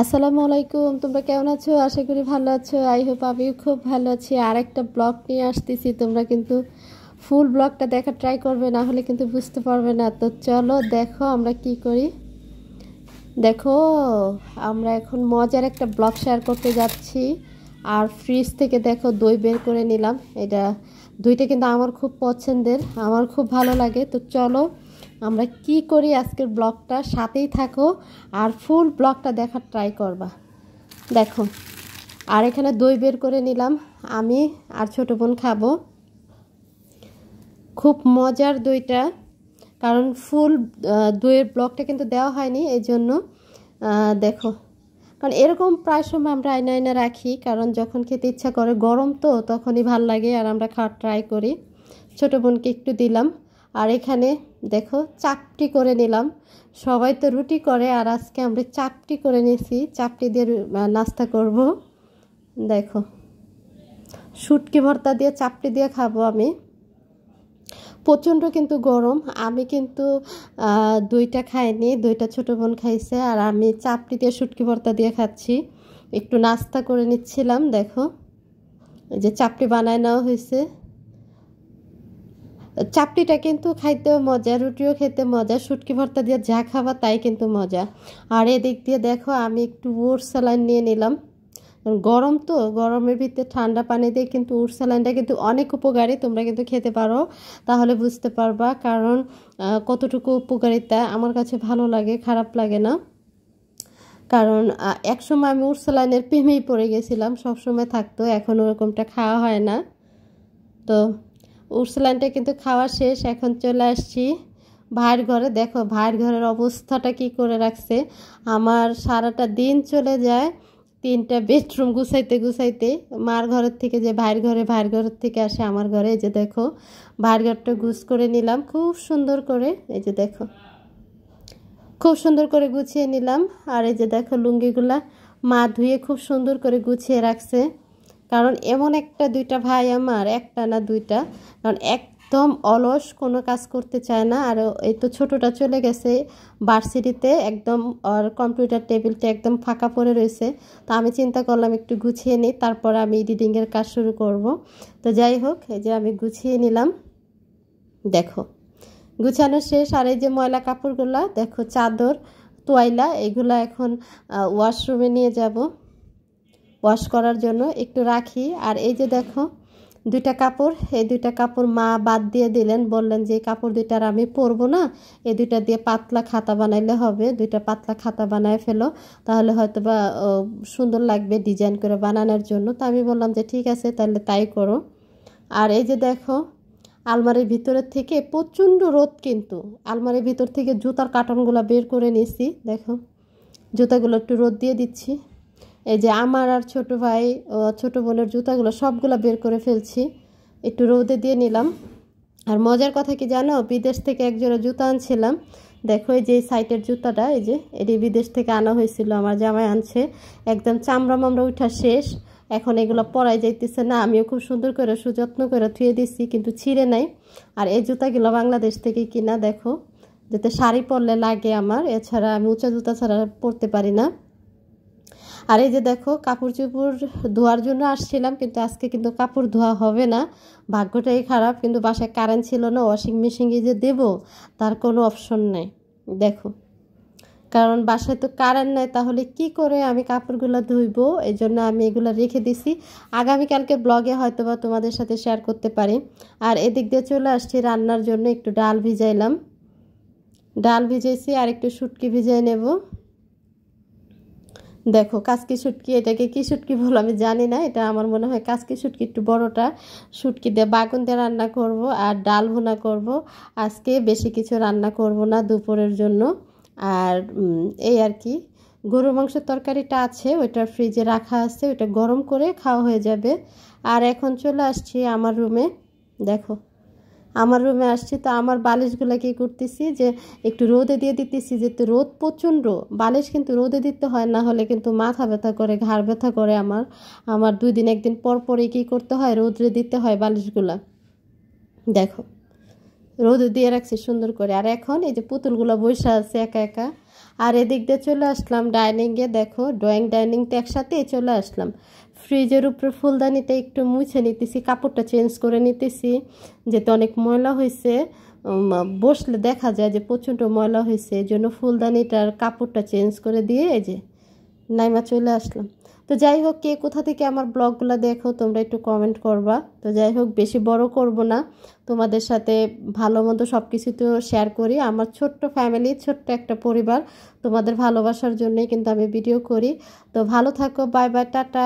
আসসালামু আলাইকুম, তোমরা কেমন আছো? আশা করি ভালো আছো। আই হোপ আমিও খুব ভালো আছি। আর একটা ব্লগ নিয়ে আসতেছি, তোমরা কিন্তু ফুল ব্লগটা দেখা ট্রাই করবে, না হলে কিন্তু বুঝতে পারবে না। তো চলো দেখো আমরা কি করি। দেখো, আমরা এখন মজার একটা ব্লগ শেয়ার করতে যাচ্ছি। আর ফ্রিজ থেকে দেখো দই বের করে নিলাম। এটা দইটা কিন্তু আমার খুব পছন্দের, আমার খুব ভালো লাগে। তো চলো আমরা কি করি আজকের ব্লগটা, সাথেই থাকো আর ফুল ব্লগটা দেখার ট্রাই করবা। দেখো, আর এখানে দই বের করে নিলাম, আমি আর ছোটো বোন খাবো। খুব মজার দইটা, কারণ ফুল দইয়ের ব্লগটা কিন্তু দেওয়া হয়নি, এই জন্য দেখো। কারণ এরকম প্রায় সময় আমরা আয়না আয়না রাখি, কারণ যখন খেতে ইচ্ছা করে, গরম তো তখনই ভাল লাগে আর আমরা খাওয়ার ট্রাই করি। ছোটো বোনকে একটু দিলাম। আর এখানে দেখো চাপটি করে নিলাম। সবাই তো রুটি করে, আর আজকে আমরা চাপটি করে নিয়েছি, চাপটি দিয়ে নাস্তা করব। দেখো, শুটকি ভর্তা দিয়ে চাপটি দিয়ে খাবো আমি। প্রচণ্ড কিন্তু গরম, আমি কিন্তু দইটা খাইনি, দইটা ছোটো বোন খাইছে, আর আমি চাপটি দিয়ে শুটকি ভর্তা দিয়ে খাচ্ছি। একটু নাস্তা করে নিচ্ছিলাম। দেখো, এই যে চাপটি বানায় নেওয়া হয়েছে। চাপটিটা কিন্তু খাইতেও মজা, রুটিও খেতে মজা, শুটকি ভর্তা দিয়ে যা খাবা তাই কিন্তু মজা। আর এদিক দিয়ে দেখো আমি একটু ওটস স্যালাইন নিয়ে নিলাম। গরম তো, গরমের ভিতরে ঠান্ডা পানি দিয়ে কিন্তু ওটস স্যালাইনটা কিন্তু অনেক উপকারী, তোমরা কিন্তু খেতে পারো, তাহলে বুঝতে পারবা কারণ কতটুকু উপকারিতা। আমার কাছে ভালো লাগে, খারাপ লাগে না। কারণ একসময় আমি ওটস স্যালাইনের প্রেমেই পড়ে গেছিলাম, সবসময় থাকতো, এখন ওরকমটা খাওয়া হয় না। তো ওটস স্যালাইনটা কিন্তু খাওয়া শেষ, এখন চলে আসছি ভাইয়ের ঘরে। দেখো ভাইয়ের ঘরের অবস্থাটা কি করে রাখছে। আমার সারাটা দিন চলে যায় 3টা বেডরুম গুছাইতে গুছাইতে, মার ঘরের থেকে যে ভাইয়ের ঘরে, ভাইয়ের ঘরের থেকে আসে আমার ঘরে। এই যে দেখো ভাইয়ের ঘরটা গুছ করে নিলাম খুব সুন্দর করে। এই যে দেখো খুব সুন্দর করে গুছিয়ে নিলাম। আর এই যে দেখো লুঙ্গিগুলা মা ধুয়ে খুব সুন্দর করে গুছিয়ে রাখছে। কারণ এমন একটা দুইটা ভাই আমার, একটা না দুইটা, কারণ একদম অলস, কোনো কাজ করতে চায় না। আর এই তো ছোটোটা চলে গেছে ভার্সিটিতে, একদম আর কম্পিউটার টেবিলটা একদম ফাঁকা পড়ে রয়েছে। তো আমি চিন্তা করলাম একটু গুছিয়ে নিই, তারপর আমি এডিটিংয়ের কাজ শুরু করব। তো যাই হোক, এই যে আমি গুছিয়ে নিলাম। দেখো গুছানো শেষ। আর এই যে ময়লা কাপড়গুলা দেখো, চাদর তোয়াইলা, এগুলা এখন ওয়াশরুমে নিয়ে যাব ওয়াশ করার জন্য, একটু রাখি। আর এই যে দেখো 2টা কাপড়, এই 2টা কাপড় মা বাদ দিয়ে দিলেন, বললেন যে কাপড় 2টার আমি পরবো না, এই 2টা দিয়ে পাতলা খাতা বানাইলে হবে। 2টা পাতলা খাতা বানায় ফেলো, তাহলে হয়তো বা সুন্দর লাগবে ডিজাইন করে বানানোর জন্য। তো আমি বললাম যে ঠিক আছে, তাহলে তাই করো। আর এই যে দেখো আলমারির ভিতরের থেকে প্রচণ্ড রোদ, কিন্তু আলমারির ভিতর থেকে জুতার কার্টনগুলো বের করে নিয়েছি। দেখো জুতাগুলো একটু রোদ দিয়ে দিচ্ছি। এই যে আমার আর ছোটো ভাই ছোটো বোনের জুতাগুলো সবগুলো বের করে ফেলছি, একটু রোদে দিয়ে নিলাম। আর মজার কথা কি জানো, বিদেশ থেকে একজোড়া জুতা আনছিলাম। দেখো এই যে সাইটের জুতাটা, এই যে এটি বিদেশ থেকে আনা হয়েছিল, আমার জামাই আনছে। একদম চামড়া মামড়া উঠা শেষ, এখন এগুলো পরাই যাইতেছে না। আমিও খুব সুন্দর করে সুযত্ন করে ধুয়ে দিচ্ছি, কিন্তু ছিঁড়ে নাই। আর এই জুতাগুলো বাংলাদেশ থেকে কিনা, দেখো যাতে শাড়ি পরলে লাগে আমার, এছাড়া আমি উঁচা জুতা ছাড়া পরতে পারি না। আর এই যে দেখো কাপড় চোপড় ধোয়ার জন্য আসছিলাম, কিন্তু আজকে কিন্তু কাপড় ধোয়া হবে না, ভাগ্যটাই খারাপ। কিন্তু বাসায় কারেন্ট ছিল না, ওয়াশিং মেশিনে যে দেব তার কোনো অপশন নেই। দেখো, কারণ বাসায় তো কারেন্ট নেই, তাহলে কি করে আমি কাপড়গুলো ধুইবো, এই জন্য আমি এগুলো রেখে দিছি। আগামীকালকে ব্লগে হয়তো বা তোমাদের সাথে শেয়ার করতে পারি। আর এদিক দিয়ে চলে আসছি রান্নার জন্য, একটু ডাল ভিজাইলাম, ডাল ভিজাইছি, আর একটু শুটকি ভিজাই নেব। দেখো কাসকি শুটকি, এটাকে কি শুটকি বলো আমি জানি না, এটা আমার মনে হয় কাসকি শুটকি, একটু বড়টা। শুটকি দিয়ে বাগুন দিয়ে রান্না করব, আর ডাল ভুনা করব। আজকে বেশি কিছু রান্না করব না দুপুরের জন্য। আর এই আর কি, গরুর মাংসের তরকারিটা আছে, ওইটা ফ্রিজে রাখা আছে, ওইটা গরম করে খাওয়া হয়ে যাবে। আর এখন চলে আসছি আমার রুমে। দেখো আমার রুমে আসছি, তো আমার বালিশগুলো কি করতেছি যে একটু রোদে দিয়ে দিতেছি, যেহেতু রোদ প্রচণ্ড, বালিশ কিন্তু রোদে দিতে হয়, না হলে কিন্তু মাথা ব্যথা করে, ঘাড় ব্যথা করে। আমার 2 দিন 1 দিন পর পরই কী করতে হয়, রোদে দিতে হয় বালিশগুলা। দেখো রোদে দিয়ে রাখছি সুন্দর করে। আর এখন এই যে পুতুলগুলো বসে আছে একা একা, আর এদিক দিয়ে চলে আসলাম ডাইনিংয়ে। দেখো ড্রয়িং ডাইনিংটা একসাথেই চলে আসলাম। ফ্রিজের উপরে ফুলদানিটা একটু মুছে নিতেছি, কাপড়টা চেঞ্জ করে নিতেছি, যেহেতু অনেক ময়লা হয়েছে। বসলে দেখা যায় যে প্রচণ্ড ময়লা হয়েছে, এই জন্য ফুলদানিটার কাপড়টা চেঞ্জ করে দিয়ে এই যে নাইমা চলে আসলাম। তো যাই হোক, কে কোথা থেকে আমার ব্লগগুলো দেখো তোমরা একটু কমেন্ট করবা। তো যাই হোক, বেশি বড় করব না, তোমাদের সাথে ভালো মন্দ সব কিছু তো শেয়ার করি। আমার ছোট্ট ফ্যামিলি, ছোট্ট একটা পরিবার, তোমাদের ভালোবাসার জন্যই কিন্তু আমি ভিডিও করি। তো ভালো থাকো, বাই বাই, টাটা।